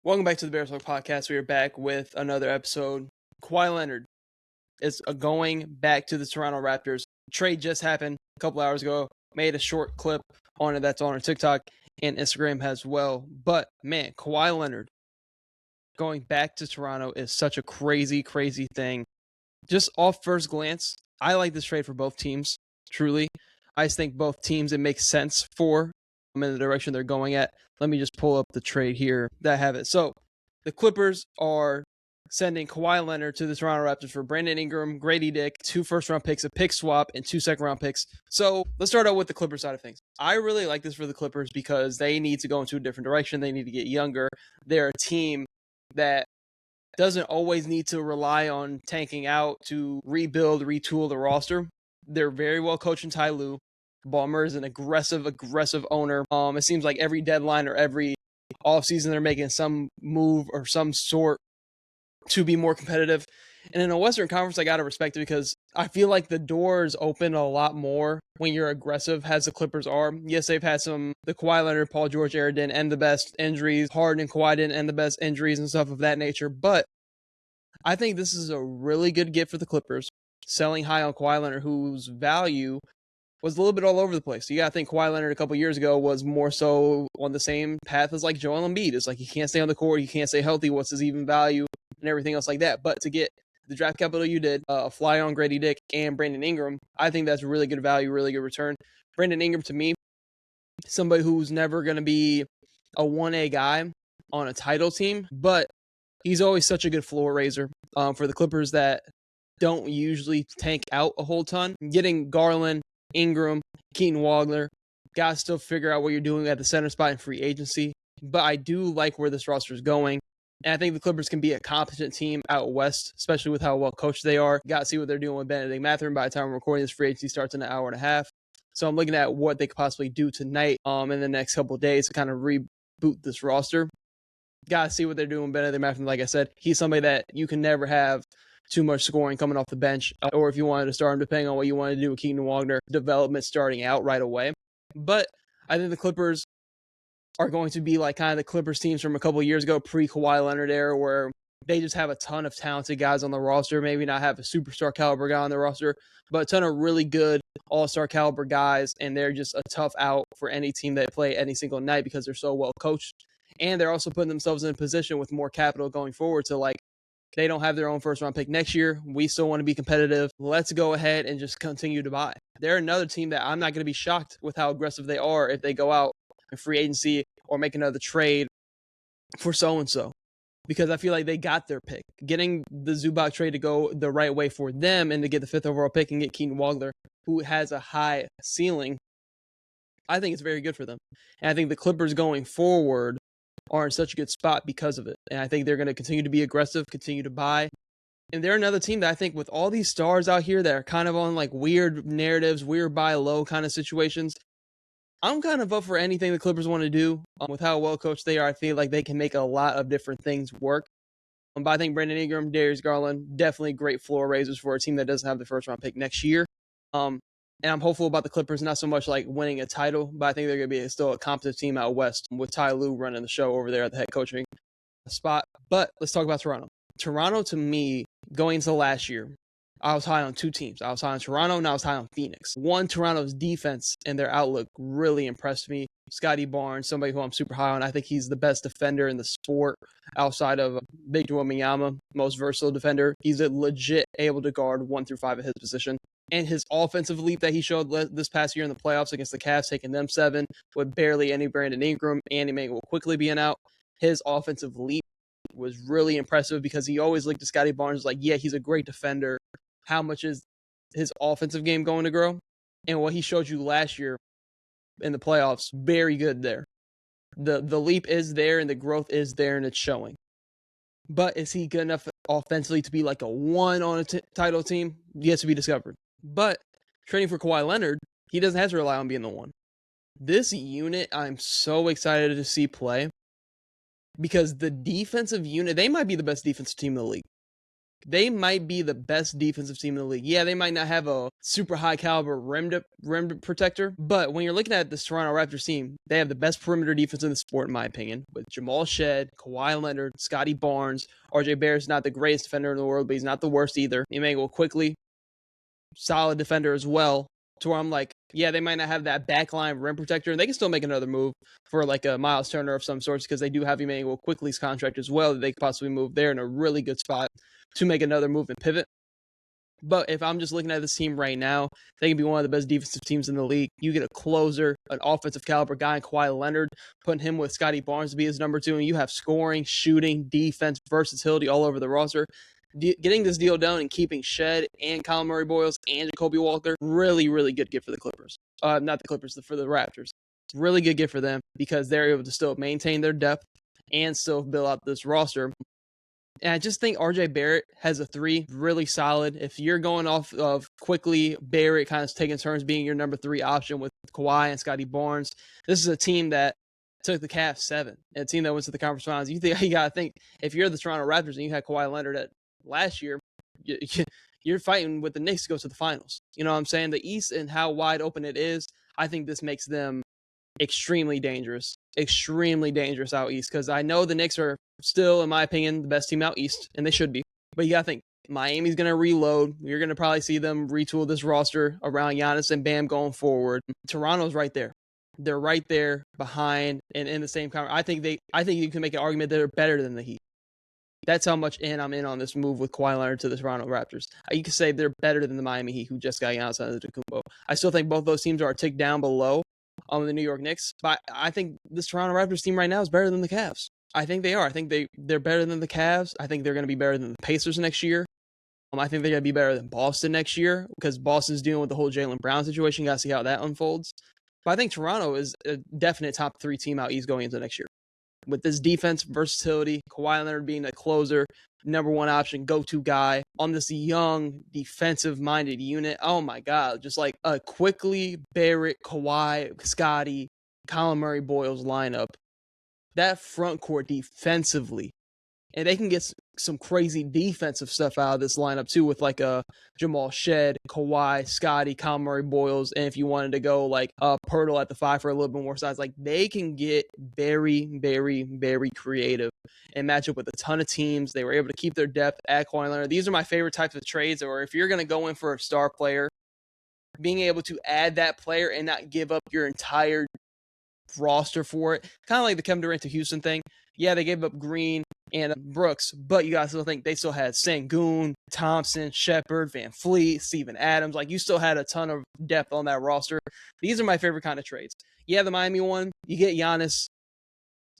Welcome back to the Bears Talk Podcast. We are back with another episode. Kawhi Leonard is going back to the Toronto Raptors. Trade just happened a couple hours ago. Made a short clip on it that's on our TikTok and Instagram as well. But man, Kawhi Leonard going back to Toronto is such a crazy, crazy thing. Just off first glance, I like this trade for both teams, truly. I just think both teams, it makes sense for in the direction they're going at. Let me just pull up the trade here that I have it. So the Clippers are sending Kawhi Leonard to the Toronto Raptors for Brandon Ingram, Grady Dick, 2 first-round picks, a pick swap, and 2 second-round picks. So let's start out with the Clippers side of things. I really like this for the Clippers because they need to go into a different direction. They need to get younger. They're a team that doesn't always need to rely on tanking out to rebuild, retool the roster. They're very well coached in Ty Lue. Ballmer is an aggressive owner. It seems like every deadline or every offseason they're making some move or some sort to be more competitive. And in a Western Conference, I got to respect it because I feel like the doors open a lot more when you're aggressive, as the Clippers are. Yes, they've had the Kawhi Leonard, Paul George era didn't end the best injuries. Harden and Kawhi didn't end the best injuries and stuff of that nature. But I think this is a really good get for the Clippers, selling high on Kawhi Leonard, whose value was a little bit all over the place. You got to think Kawhi Leonard a couple years ago was more so on the same path as like Joel Embiid. It's like he can't stay on the court, he can't stay healthy. What's his even value and everything else like that. But to get the draft capital you did, fly on Grady Dick and Brandon Ingram, I think that's really good value, really good return. Brandon Ingram, to me, somebody who's never going to be a 1A guy on a title team, but he's always such a good floor raiser for the Clippers that don't usually tank out a whole ton. Getting Garland, Ingram, Keaton Wagner, gotta still figure out what you're doing at the center spot in free agency. But I do like where this roster is going. And I think the Clippers can be a competent team out west, especially with how well coached they are. Gotta see what they're doing with Benedict Mathurin by the time we're recording this. Free agency starts in an hour and a half. So I'm looking at what they could possibly do tonight in the next couple of days to kind of reboot this roster. Gotta see what they're doing with Benedict Mathurin. Like I said, he's somebody that you can never have too much scoring coming off the bench, or if you wanted to start him, depending on what you wanted to do with Keaton Wagner, development starting out right away. But I think the Clippers are going to be like kind of the Clippers teams from a couple of years ago, pre-Kawhi Leonard era, where they just have a ton of talented guys on the roster, maybe not have a superstar caliber guy on the roster, but a ton of really good all-star caliber guys, and they're just a tough out for any team that play any single night because they're so well coached. And they're also putting themselves in a position with more capital going forward to like, they don't have their own first-round pick next year. We still want to be competitive. Let's go ahead and just continue to buy. They're another team that I'm not going to be shocked with how aggressive they are if they go out in free agency or make another trade for so-and-so, because I feel like they got their pick. Getting the Zubac trade to go the right way for them and to get the 5th overall pick and get Keaton Wagner, who has a high ceiling, I think it's very good for them. And I think the Clippers going forward are in such a good spot because of it. And I think they're going to continue to be aggressive, continue to buy. And they're another team that I think with all these stars out here that are kind of on like weird narratives, weird buy low kind of situations, I'm kind of up for anything the Clippers want to do. With how well coached they are, I feel like they can make a lot of different things work. But I think Brandon Ingram, Darius Garland, definitely great floor raisers for a team that doesn't have the first round pick next year. And I'm hopeful about the Clippers, not so much like winning a title, but I think they're going to be still a competent team out west with Ty Lue running the show over there at the head coaching spot. But let's talk about Toronto. Toronto, to me, going into last year, I was high on 2 teams. I was high on Toronto and I was high on Phoenix. One, Toronto's defense and their outlook really impressed me. Scotty Barnes, somebody who I'm super high on. I think he's the best defender in the sport outside of Victor Wembanyama, most versatile defender. He's a legit able to guard 1 through 5 at his position. And his offensive leap that he showed this past year in the playoffs against the Cavs, taking them 7 with barely any Brandon Ingram, Andy Mangle quickly being out. His offensive leap was really impressive because he always looked at Scotty Barnes like, yeah, he's a great defender. How much is his offensive game going to grow? And what he showed you last year in the playoffs, very good there. The leap is there and the growth is there and it's showing. But is he good enough offensively to be like a 1 on a title team? Yet to be discovered. But trading for Kawhi Leonard, he doesn't have to rely on being the 1. This unit, I'm so excited to see play because the defensive unit, they might be the best defensive team in the league. they might be the best defensive team in the league. Yeah, they might not have a super high caliber rim protector, but when you're looking at this Toronto Raptors team, they have the best perimeter defense in the sport, in my opinion, with Jamal Shed, Kawhi Leonard, Scotty Barnes. RJ Barrett's not the greatest defender in the world, but he's not the worst either. Emmanuel Quickly, solid defender as well. To where I'm like, yeah, they might not have that backline rim protector, and they can still make another move for like a Miles Turner of some sorts, because they do have Emmanuel Quickly's contract as well that they could possibly move there in a really good spot to make another move and pivot. But if I'm just looking at this team right now, they can be one of the best defensive teams in the league. You get a closer, an offensive caliber guy in Kawhi Leonard, putting him with Scotty Barnes to be his number 2, and you have scoring, shooting, defense, versatility all over the roster. Getting this deal done and keeping Shed and Kyle Murray-Boyles and Jacoby Walker, really, really good gift for the Clippers. Not the Clippers, for the Raptors. Really good gift for them because they're able to still maintain their depth and still build out this roster. And I just think RJ Barrett has a 3 really solid. If you're going off of Quickly, Barrett kind of taking turns being your number 3 option with Kawhi and Scotty Barnes, this is a team that took the Cavs 7, and a team that went to the conference finals. You got to think, if you're the Toronto Raptors and you had Kawhi Leonard at last year, you're fighting with the Knicks to go to the finals. You know what I'm saying? The East and how wide open it is, I think this makes them extremely dangerous out East, because I know the Knicks are still, in my opinion, the best team out East, and they should be. But you got to think, Miami's going to reload. You're going to probably see them retool this roster around Giannis and Bam going forward. Toronto's right there. They're right there behind and in the same conversation. I think you can make an argument that they're better than the Heat. That's how much I'm in on this move with Kawhi Leonard to the Toronto Raptors. You could say they're better than the Miami Heat, who just got Giannis Antetokounmpo. I still think both those teams are a tick down below the New York Knicks, but I think this Toronto Raptors team right now is better than the Cavs. I think they are. I think they're better than the Cavs. I think they're going to be better than the Pacers next year. I think they're going to be better than Boston next year, because Boston's dealing with the whole Jaylen Brown situation. Got to see how that unfolds. But I think Toronto is a definite top 3 team out East going into next year. With this defense, versatility, Kawhi Leonard being a closer, number 1 option, go-to guy on this young, defensive-minded unit. Oh, my God. Just like a Quickly, Barrett, Kawhi, Scotty, Colin Murray-Boyles lineup. That front court defensively. And they can get some crazy defensive stuff out of this lineup, too, with like a Jamal Shed, Kawhi, Scotty, Colin Murray-Boyles, and if you wanted to go like Pirtle at the 5 for a little bit more size, like they can get very, very, very creative and match up with a ton of teams. They were able to keep their depth at Kawhi Leonard. These are my favorite types of trades, or if you're going to go in for a star player, being able to add that player and not give up your entire roster for it. Kind of like the Kevin Durant to Houston thing. Yeah, they gave up Green and Brooks, but you guys still think they still had Sengun, Thompson, Shepard, Van Fleet, Steven Adams. Like, you still had a ton of depth on that roster. These are my favorite kind of trades. Yeah, the Miami one, you get Giannis.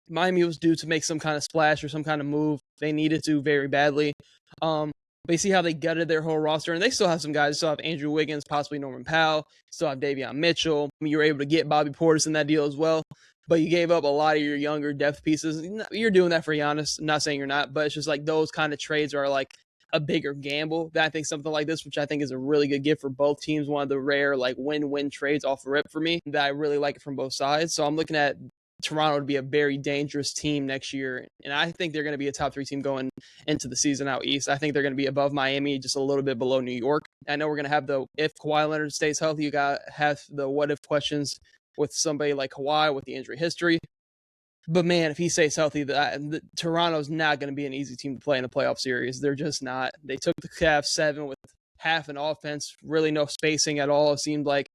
Miami was due to make some kind of splash or some kind of move. They needed to very badly. But you see how they gutted their whole roster, and they still have some guys. They still have Andrew Wiggins, possibly Norman Powell. Still have Davion Mitchell. You were able to get Bobby Portis in that deal as well. But you gave up a lot of your younger depth pieces. You're doing that for Giannis. I'm not saying you're not, but it's just like those kind of trades are like a bigger gamble. That I think something like this, which I think is a really good gift for both teams, one of the rare like win-win trades off the rip for me, that I really like it from both sides. So I'm looking at Toronto to be a very dangerous team next year, and I think they're going to be a top 3 team going into the season out East. I think they're going to be above Miami, just a little bit below New York. I know we're going to have the, if Kawhi Leonard stays healthy, you got to have the what if questions with somebody like Kawhi with the injury history. But man, if he stays healthy, Toronto's not going to be an easy team to play in a playoff series. They're just not. They took the Cavs 7 with half an offense, really no spacing at all, it seemed like,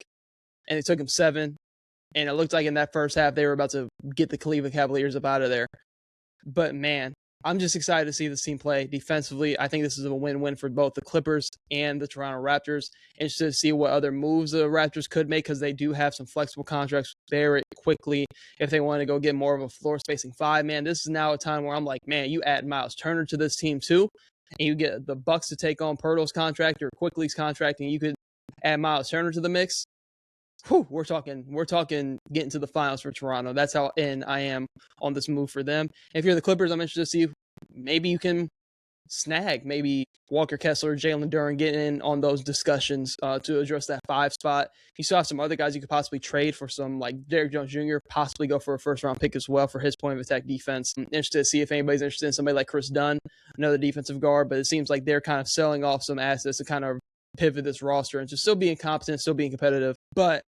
and they took them 7. And it looked like in that first half, they were about to get the Cleveland Cavaliers up out of there. But man, I'm just excited to see this team play defensively. I think this is a win-win for both the Clippers and the Toronto Raptors. Interested to see what other moves the Raptors could make, because they do have some flexible contracts very quickly if they want to go get more of a floor spacing 5. Man, this is now a time where I'm like, man, you add Miles Turner to this team too, and you get the Bucks to take on Pirtle's contract or Quickly's contract, and you could add Miles Turner to the mix. Whew, we're talking getting to the finals for Toronto. That's how in I am on this move for them. If you're the Clippers, I'm interested to see if maybe you can snag maybe Walker Kessler, Jalen Duren, get in on those discussions to address that 5 spot. You still have some other guys you could possibly trade for, some like Derrick Jones Jr., possibly go for a first-round pick as well for his point of attack defense. I'm interested to see if anybody's interested in somebody like Chris Dunn, another defensive guard, but it seems like they're kind of selling off some assets to kind of pivot this roster into still being competent, still being competitive, but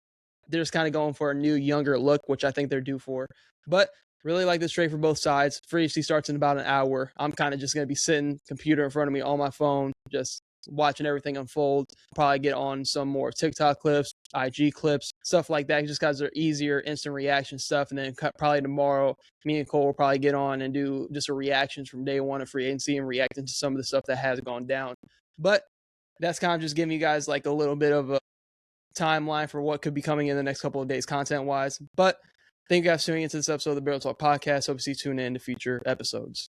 they're just kind of going for a new, younger look, which I think they're due for. But really like this trade for both sides. Free agency starts in about an hour. I'm kind of just going to be sitting, computer in front of me on my phone, just watching everything unfold. Probably get on some more TikTok clips, IG clips, stuff like that, just because they're easier, instant reaction stuff. And then probably tomorrow, me and Cole will probably get on and do just a reactions from day one of free agency and reacting to some of the stuff that has gone down. But that's kind of just giving you guys like a little bit of a timeline for what could be coming in the next couple of days content-wise. But thank you guys for tuning into this episode of the Barrel Talk Podcast. Hope to see you tune in to future episodes.